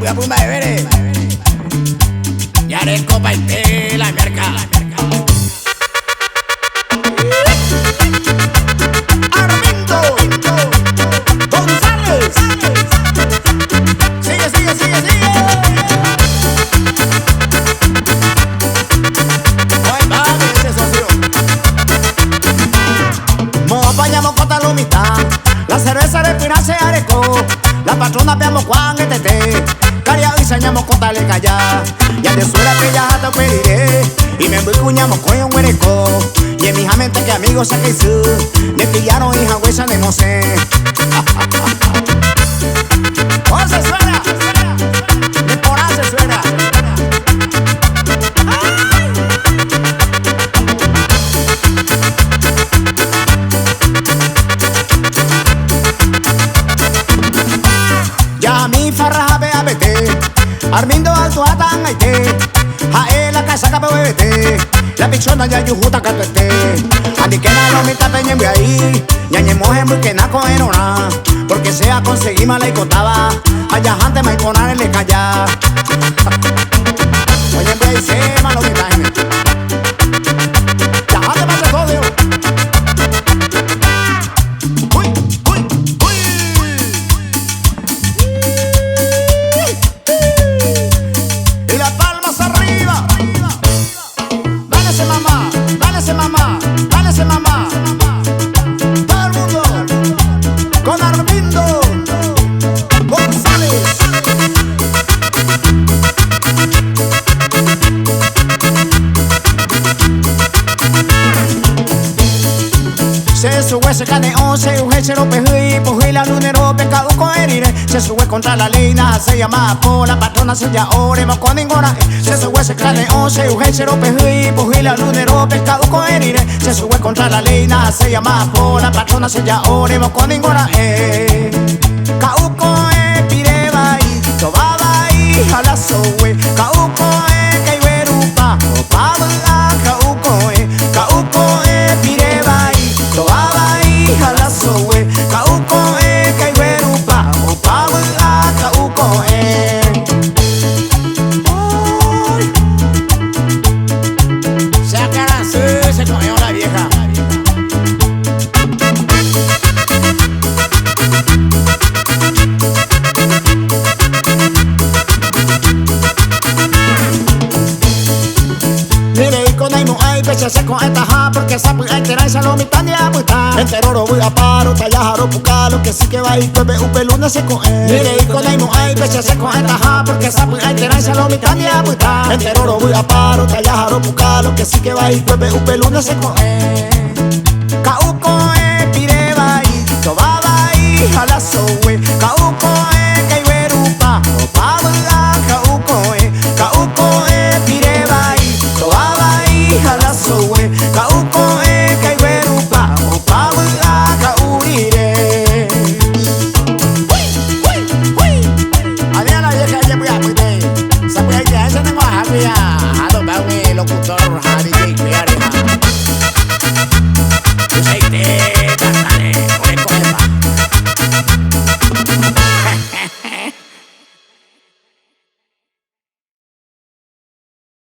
voy a pumba de veres. Ya eres copa y la merca. Armindo González. Sigue, sigue, sigue, sigue. Ay, vamos, ese socio. Mo apañamos cota lumita. La cerveza de Pina se arecó. La patrona veamos Juan ETT. Caria y sañamos cota le calla. Ya de suera que ya te pediré. Y me voy cuñamos con un huereco. Y en mi mente que amigos se que su. Me pillaron hija huesa de no sé. ¡Oh, se suena! ¡Me porá se suena! Ya mi farraja ve a vete. Armindo alto atan aite. Jae la casa capa bebete. La pichona ya yujuta catuete. Andi que na lo mita peñen ve ahí. Ñañe moje muy que na coenona. Porque sea conseguí mala y contaba. Allá antes me poner le calla. Oye ve ahí se malo mita gente. Ya antes me hace todo. Uy, uy, uy. Y las palmas arriba. Dálese mamá, dálese mamá, dálese mamá. Todo el mundo con Armindo González. Se sube se caneón, se uje lo pejí, pují la lunero, pecado con herire. Se sube contra la leina, se llama por la patrona, se ya oremos con ninguna. Se sube se caneón, se uje lo pejí, pují la lunero, pecado con herire. Se sube contra la leina, se llama por la patrona, se ya oremos con ninguna. Cauco pireba y tobaba y jala sowe. Cauco caiberupa, opaba cauco pireba y tobaba y jala sowe. Cauco caiberupa, opaba cauco se aclara, se comió la vieja. Mire y con ahí no hay pechase con esta ja. Porque esa puya entera y lo mitad de apuesta. Enteroro voy a paro, tallajaro pucalo. Que sí que va y cueve un peluna se con él. Mire y con ahí no hay pechase con esta ja. Porque esa puya entera y lo mitad de apuesta. Enteroro voy a paro, tallajaro pucalo. Que sí que va y cueve un peluna se con él.